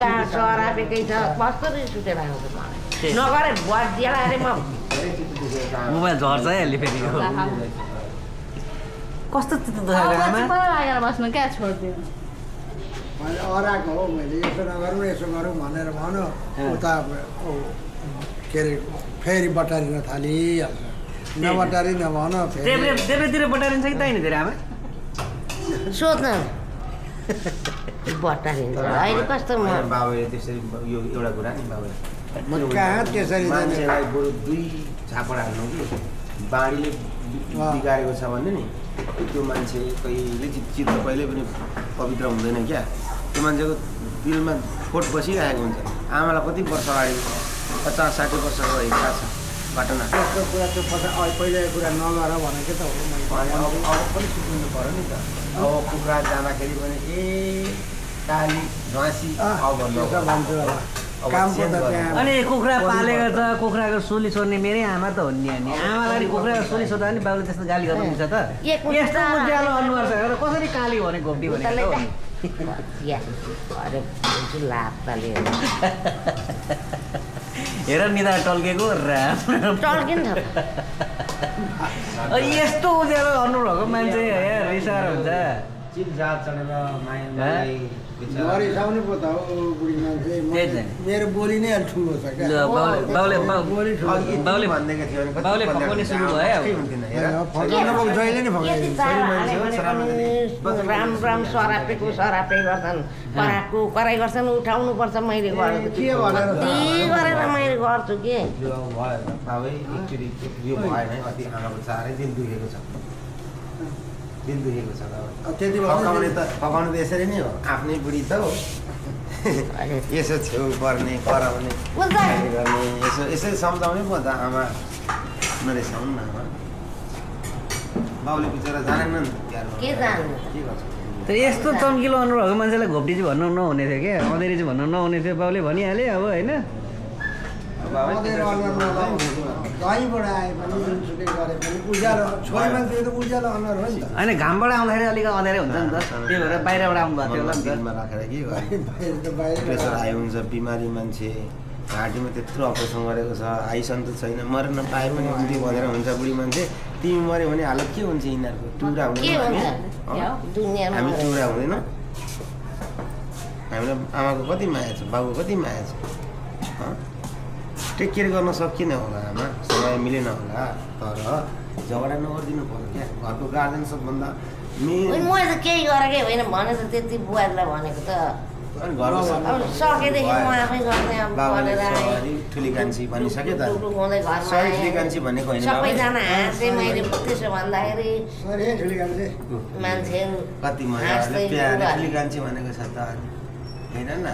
सरापेकै छ कस्तो रिस उठेर आउँछ मलाई नगरे बुवा दिएला अरे म मोबाइल झर्छ है अलि फेरि कस्तो चित्त दुखाएको आमा लागेर बस्नु क्या छोड्दिनु मैले अराको हो मैले यसो नगरौँ यसो गरौँ भनेर भन्यो उता के अरे फेरि बटारिन थालिहाल्छ नबटारी नभन देब्रेतिर बटारिन्छ कि ताइन धेरै आमा सोध्न बटारिन्छ अहिले कस्तो बाबुले त्यसरी यो एउटा कुरा नि बाबुले म कहाँ त्यसरी मान्छेलाई बरु दुई झापड हाल्नु कि बाढीले बिगारेको छ भने नि त्यो मान्छे कहिले चित्त कहिले पनि पवित्र हुँदैन क्या त्यो मान्छेको दिलमा खोट बसिरहेको हुन्छ आमालाई कति वर्ष अगाडि 50-60 वर्ष भइरहेको छ घटना त्यस्तो कुरा त्यो पहिलाको कुरा नगर भनेको त हो अब पनि सिक्नु पऱ्यो नि त अब कुखुरा जाँदाखेरि पनि काली ध्वासी अनि कुखुरा पालेको छ कुखुराको सुली छोड्ने मेरै आमा त हो नि अनि आमालाई कुखुराको सुली छोड्दा पनि बाबुले त्यस्तो गाली गर्नुहुन्छ त यस्तो उज्यालो अनुहार छ कसरी काली भने घोप्टी भनेको हेर निदा टल्केको यस्तो उज्यालो अनुहार भएको मान्छे रिसाएर हुन्छ रिसाउनु पो त हो बुढी मान्छे मेरो बोली नै अलि ठुलो छ क्या बाउले फकाउने सुरु भयो जहिले नै राम राम सरापेको सरापे गर्छन् कराई गर्छन् उठाउनु पर्छ मैले गरेको के गरेर मैले गर्छु के यो भएन अति आमाको साह्रै दिल दुखेको छ त्यति पकाउने त यसरी नै हो आफ्नै बुढी त हो यसो छेउ पर्ने कराउने गर्ने यसो सम्झाउने पो त आमा नरिसाउनु न आमा बाउले बिचरा जानेन नि के जान्नु के गर्छ तर यस्तो चम्किलो अनुहार भएको मान्छेलाई घोप्टी चाहिँ भन्नु नहुने थियो क्या अँधेरी चाहिँ भन्नु नहुने थियो बाउले भनिहाले अब होइन गाईबाट आए पनि जुनसुकै गरे पनि उज्यालो छोरी मान्छे त उज्यालो अनुहार हो नि त होइन घामबाट आउँदाखेरि अलिक अँधेरै हुन्छ नि त त्यही भएर बाहिरबाट आउनु भएको थियो होला नि त राखेर के गर्ने प्रेसर हाई हुन्छ बिमारी मान्छे घाँटीमा त्यत्रो अपरेसन गरेको छ आइसन त छैन मर्न पाए पनि हुन्थ्यो भनेर हुन्छ बुढी मान्छे तिमी मऱ्यो भने हालत के हुन्छ यिनीहरूको टुरा हुँदैन हामी टुरा हुँदैन हामीलाई आमाको कति माया छ बाबुको कति माया छ टेक केयर गर्न सकिएन होला आमा समय मिलेन होला तर झगडा नगरिदिनु पर्यो क्या घरको गार्जेन सबभन्दा मेन मैले त केही गरेकै होइन भने त त्यति बुवालाई भनेको त सकेदेखि म आफै गर्ने ठुली कान्छी भनिसक्यो त भनेको होइन सबैजना हाँसे मैले त्यसो भन्दाखेरि मान्छेहरू कति मजा ठुली कान्छी भनेको छ त हेर न